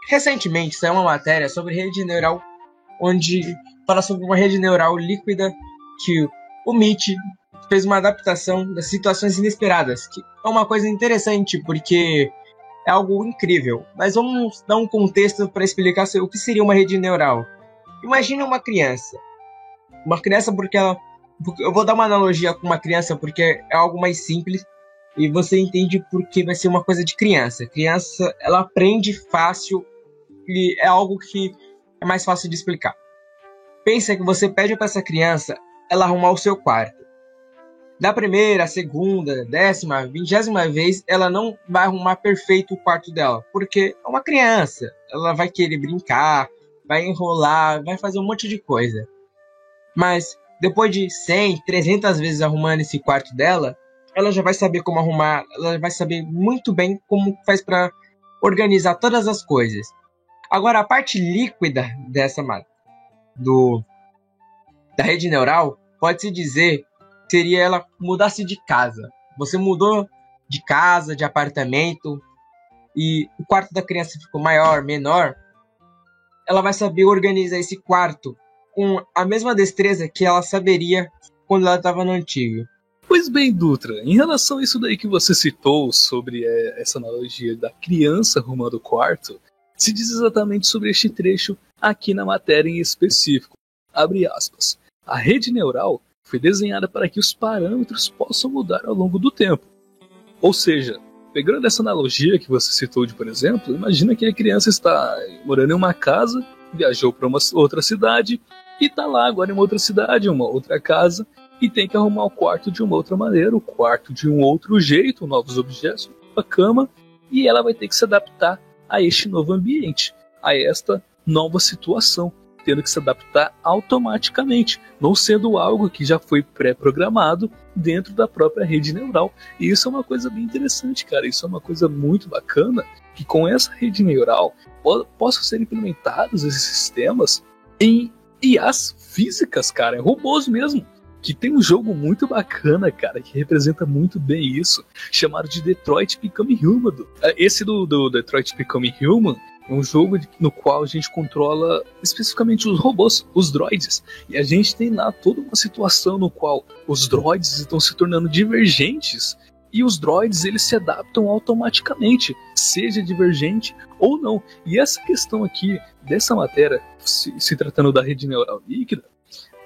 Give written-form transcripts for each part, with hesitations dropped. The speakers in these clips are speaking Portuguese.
Recentemente saiu uma matéria sobre rede neural, onde fala sobre uma rede neural líquida que o MIT fez uma adaptação das situações inesperadas, que é uma coisa interessante, porque é algo incrível. Mas vamos dar um contexto para explicar o que seria uma rede neural. Imagina uma criança. Uma criança eu vou dar uma analogia com uma criança porque é algo mais simples e você entende porque vai ser uma coisa de criança. Criança, ela aprende fácil e é algo que é mais fácil de explicar. Pensa que você pede para essa criança ela arrumar o seu quarto. Da primeira, segunda, 10ª, 20ª vez, ela não vai arrumar perfeito o quarto dela, porque é uma criança. Ela vai querer brincar, vai enrolar, vai fazer um monte de coisa. Mas depois de 100, 300 vezes arrumando esse quarto dela, ela já vai saber como arrumar, ela vai saber muito bem como faz para organizar todas as coisas. Agora, a parte líquida da rede neural, pode-se dizer, seria ela mudar-se de casa. Você mudou de casa, de apartamento, e o quarto da criança ficou maior, menor. Ela vai saber organizar esse quarto com a mesma destreza que ela saberia quando ela estava no antigo. Pois bem, Dutra, em relação a isso daí que você citou sobre essa analogia da criança arrumando o quarto, se diz exatamente sobre este trecho aqui na matéria em específico. Abre aspas. A rede neural foi desenhada para que os parâmetros possam mudar ao longo do tempo. Ou seja, pegando essa analogia que você citou de, por exemplo, imagina que a criança está morando em uma casa, viajou para uma outra cidade e está lá agora em uma outra cidade, uma outra casa, e tem que arrumar o quarto de uma outra maneira, o quarto de um outro jeito, novos objetos, a cama, e ela vai ter que se adaptar a este novo ambiente, a esta nova situação, tendo que se adaptar automaticamente, não sendo algo que já foi pré-programado dentro da própria rede neural. E isso é uma coisa bem interessante, cara. Isso é uma coisa muito bacana, que com essa rede neural possam ser implementados esses sistemas em IAs físicas, cara, em robôs mesmo. Que tem um jogo muito bacana, cara, que representa muito bem isso, chamado de Detroit Become Human. Esse do Detroit Become Human é um jogo no qual a gente controla especificamente os robôs, os droids. E a gente tem lá toda uma situação no qual os droids estão se tornando divergentes e os droids eles se adaptam automaticamente, seja divergente ou não. E essa questão aqui dessa matéria, se tratando da rede neural líquida,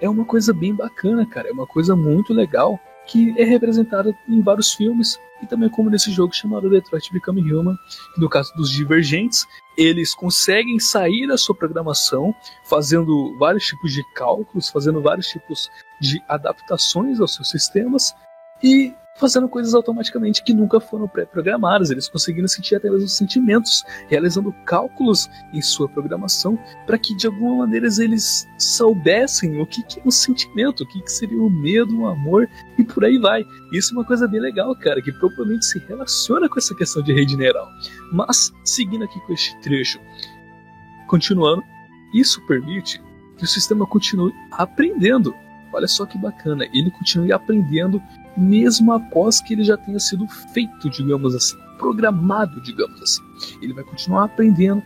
é uma coisa bem bacana, cara. É uma coisa muito legal que é representada em vários filmes e também como nesse jogo chamado Detroit Become Human. No caso dos divergentes, eles conseguem sair da sua programação fazendo vários tipos de cálculos, fazendo vários tipos de adaptações aos seus sistemas e fazendo coisas automaticamente que nunca foram pré-programadas. Eles conseguiram sentir até mesmo sentimentos, realizando cálculos em sua programação para que de alguma maneira eles soubessem o que é um sentimento, o que seria o medo, o amor e por aí vai. Isso é uma coisa bem legal, cara, que propriamente se relaciona com essa questão de rede neural. Mas, seguindo aqui com este trecho, continuando, isso permite que o sistema continue aprendendo. Olha só que bacana, ele continue aprendendo mesmo após que ele já tenha sido feito, digamos assim, programado, digamos assim. Ele vai continuar aprendendo,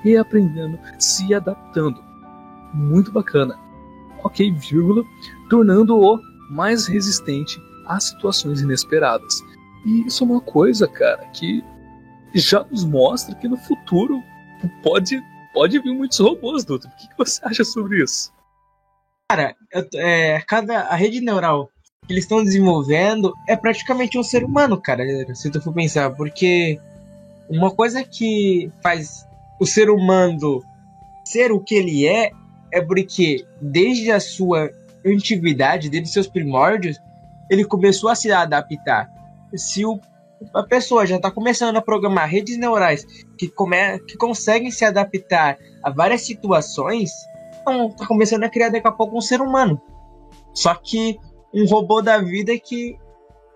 reaprendendo, se adaptando. Muito bacana. Ok, vírgula, tornando-o mais resistente a situações inesperadas. E isso é uma coisa, cara, que já nos mostra que no futuro pode vir muitos robôs, Doutor. O que você acha sobre isso? Cara, a rede neural que eles estão desenvolvendo é praticamente um ser humano, cara, se tu for pensar, porque uma coisa que faz o ser humano ser o que ele é porque desde a sua antiguidade, desde os seus primórdios, ele começou a se adaptar. Se a pessoa já está começando a programar redes neurais que conseguem se adaptar a várias situações, então está começando a criar daqui a pouco um ser humano. Só que um robô da vida que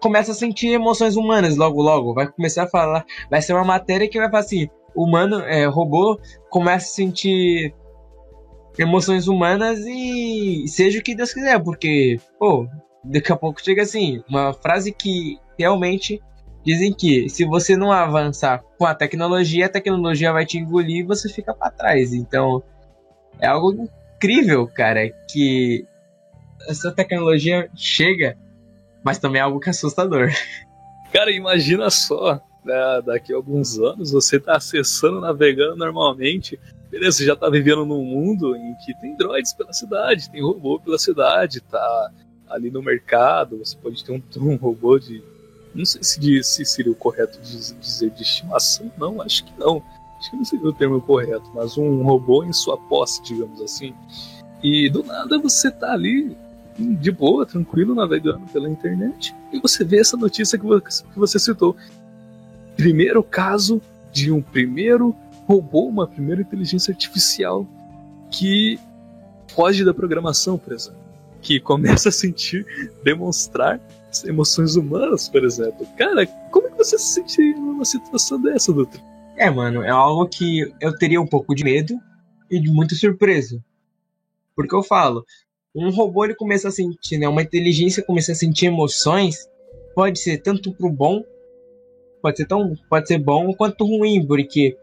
começa a sentir emoções humanas logo. Vai começar a falar. Vai ser uma matéria que vai falar assim: robô começa a sentir emoções humanas e seja o que Deus quiser. Porque, daqui a pouco chega assim, uma frase que realmente Dizem que se você não avançar com a tecnologia vai te engolir e você fica para trás. Então, é algo incrível, cara, que essa tecnologia chega, mas também é algo que é assustador. Cara, imagina só, né, daqui a alguns anos você tá acessando, navegando normalmente, beleza, você já tá vivendo num mundo em que tem droids pela cidade, tem robô pela cidade, tá ali no mercado, você pode ter um robô de... Não sei se seria o correto dizer de estimação, não, acho que não. Acho que não seria o termo correto, mas um robô em sua posse, digamos assim. E do nada você tá ali, de boa, tranquilo, navegando pela internet, e você vê essa notícia que você citou. Primeiro caso de um primeiro robô, uma primeira inteligência artificial que foge da programação, por exemplo. Que começa a sentir, demonstrar emoções humanas, por exemplo. Cara, como é que você se sente numa situação dessa, doutor? Mano, é algo que eu teria um pouco de medo e de muito surpreso. Porque eu falo, um robô ele começa a sentir, né? Uma inteligência começa a sentir emoções, pode ser tanto pro bom, pode ser bom quanto ruim, porque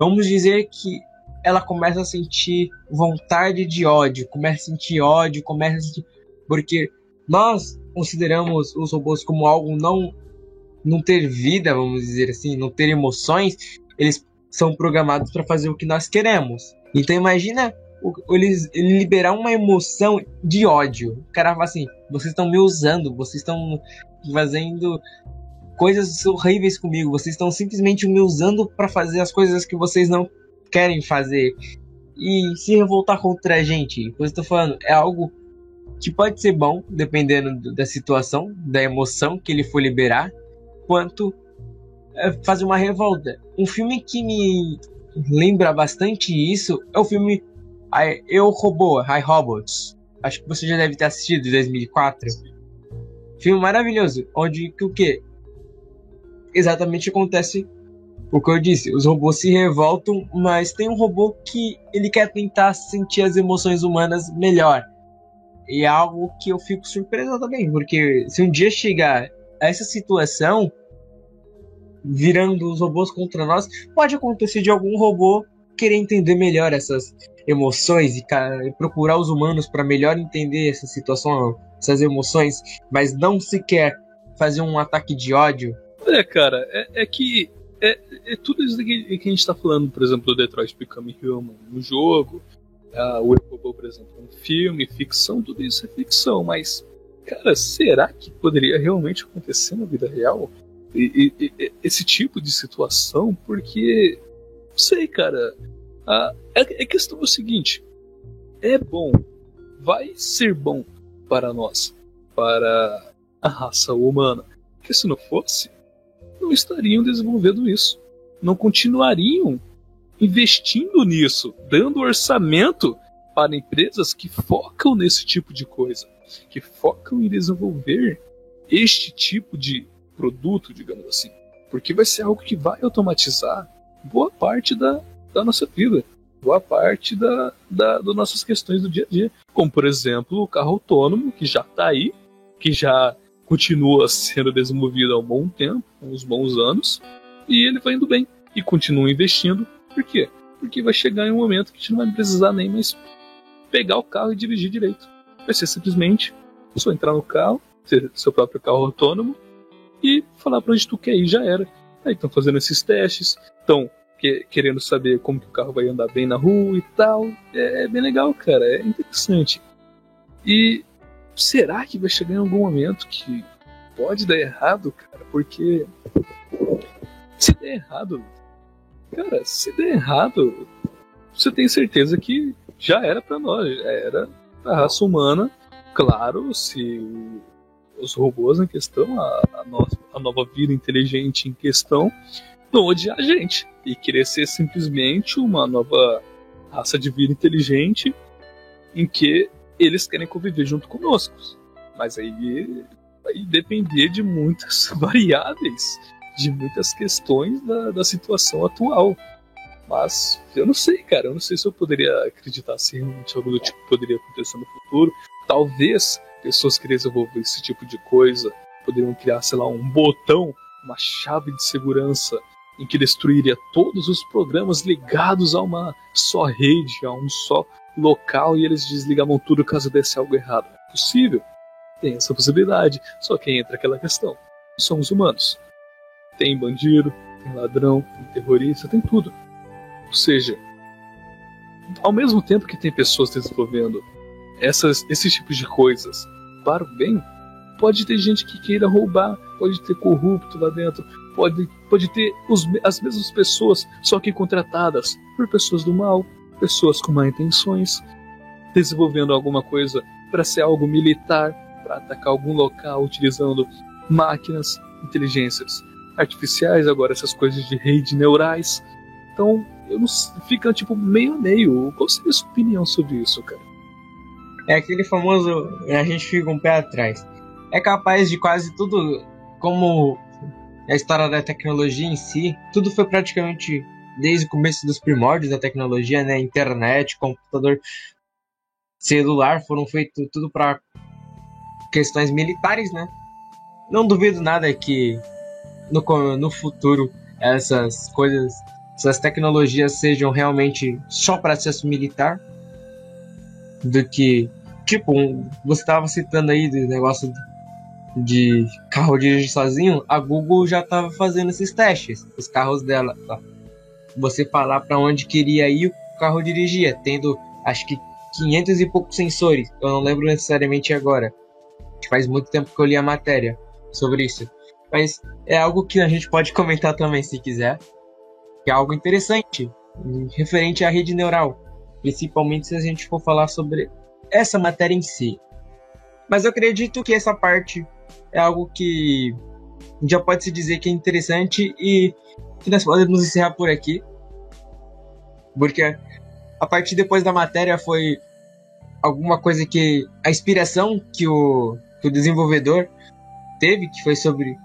vamos dizer que ela começa a sentir vontade de ódio, porque nós consideramos os robôs como algo não ter vida, vamos dizer assim, não ter emoções, eles são programados para fazer o que nós queremos. Então imagina ele liberar uma emoção de ódio. O cara fala assim, vocês estão me usando, vocês estão fazendo coisas horríveis comigo, vocês estão simplesmente me usando para fazer as coisas que vocês não querem fazer e se revoltar contra a gente. Por isso eu tô falando, é algo que pode ser bom, dependendo da situação, da emoção que ele for liberar, quanto fazer uma revolta. Um filme que me lembra bastante isso é o filme Eu, Robô, I, Robots. Acho que você já deve ter assistido, de 2004. Filme maravilhoso, onde que o quê? Exatamente acontece o que eu disse. Os robôs se revoltam, mas tem um robô que ele quer tentar sentir as emoções humanas melhor. E é algo que eu fico surpreso também, porque se um dia chegar a essa situação, virando os robôs contra nós, pode acontecer de algum robô querer entender melhor essas emoções e procurar os humanos para melhor entender essa situação, essas emoções, mas não sequer fazer um ataque de ódio. Olha, cara, é que tudo isso que a gente tá falando, por exemplo, do Detroit Become Human no jogo, o Robô, por exemplo, um filme, ficção, tudo isso é ficção, mas, cara, será que poderia realmente acontecer na vida real? Esse tipo de situação? Porque, não sei, cara, a questão é o seguinte, é bom, vai ser bom para nós, para a raça humana, porque se não fosse, não estariam desenvolvendo isso, não continuariam investindo nisso, dando orçamento para empresas que focam nesse tipo de coisa, que focam em desenvolver este tipo de produto, digamos assim, porque vai ser algo que vai automatizar boa parte da nossa vida, boa parte das nossas questões do dia a dia, como por exemplo o carro autônomo, que já está aí, que já continua sendo desenvolvido há um bom tempo, uns bons anos, e ele vai indo bem, e continua investindo. Por quê? Porque vai chegar em um momento que a gente não vai precisar nem mais pegar o carro e dirigir direito. Vai ser simplesmente só entrar no carro, ter seu próprio carro autônomo e falar pra onde tu quer ir, já era. Aí estão fazendo esses testes, estão querendo saber como que o carro vai andar bem na rua e tal. É bem legal, cara, é interessante. E será que vai chegar em algum momento que pode dar errado, cara? Porque se der errado, cara, você tem certeza que já era pra nós, já era pra raça humana. Claro, se os robôs em questão, a nova vida inteligente em questão, não odiar a gente e querer ser simplesmente uma nova raça de vida inteligente em que eles querem conviver junto conosco. Mas aí vai depender de muitas variáveis, de muitas questões da situação atual. Mas eu não sei, cara, eu não sei se eu poderia acreditar se realmente algo do tipo poderia acontecer no futuro. Talvez pessoas que desenvolvem esse tipo de coisa poderiam criar, sei lá, um botão uma chave de segurança em que destruiria todos os programas ligados a uma só rede, a um só local, e eles desligavam tudo caso desse algo errado. É possível? Tem essa possibilidade, só que entra aquela questão. Somos humanos. Tem bandido, tem ladrão, tem terrorista, tem tudo. Ou seja, ao mesmo tempo que tem pessoas desenvolvendo esses tipos de coisas para o bem, pode ter gente que queira roubar, pode ter corrupto lá dentro, pode ter as mesmas pessoas, só que contratadas por pessoas do mal, pessoas com má intenções, desenvolvendo alguma coisa para ser algo militar, para atacar algum local, utilizando máquinas, inteligências artificiais, agora essas coisas de rede neurais. Então, fica tipo meio a meio. Qual seria a sua opinião sobre isso, cara? É aquele famoso, a gente fica um pé atrás. É capaz de quase tudo, como a história da tecnologia em si, tudo foi praticamente desde o começo dos primórdios da tecnologia, né? Internet, computador, celular, foram feitos tudo para questões militares, né? Não duvido nada que no futuro essas coisas, essas tecnologias sejam realmente só para acesso militar, do que, tipo, você estava citando aí do negócio de carro dirigir sozinho. A Google já estava fazendo esses testes, os carros dela, tá? Você falar para onde queria ir, o carro dirigia, tendo acho que 500 e poucos sensores, eu não lembro necessariamente agora, faz muito tempo que eu li a matéria sobre isso, mas é algo que a gente pode comentar também se quiser, que é algo interessante referente à rede neural, principalmente se a gente for falar sobre essa matéria em si. Mas eu acredito que essa parte é algo que já pode se dizer que é interessante e que nós podemos encerrar por aqui, porque a partir depois da matéria foi alguma coisa que a inspiração que o desenvolvedor teve, que foi sobre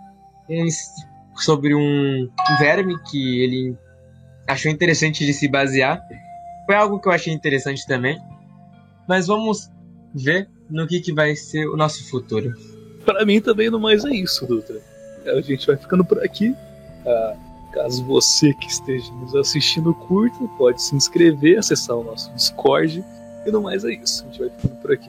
um verme que ele achou interessante de se basear. Foi algo que eu achei interessante também. Mas vamos ver no que vai ser o nosso futuro. Para mim também no mais é isso, Dutra. A gente vai ficando por aqui. Caso você que esteja nos assistindo curta, pode se inscrever, acessar o nosso Discord. E no mais é isso. A gente vai ficando por aqui.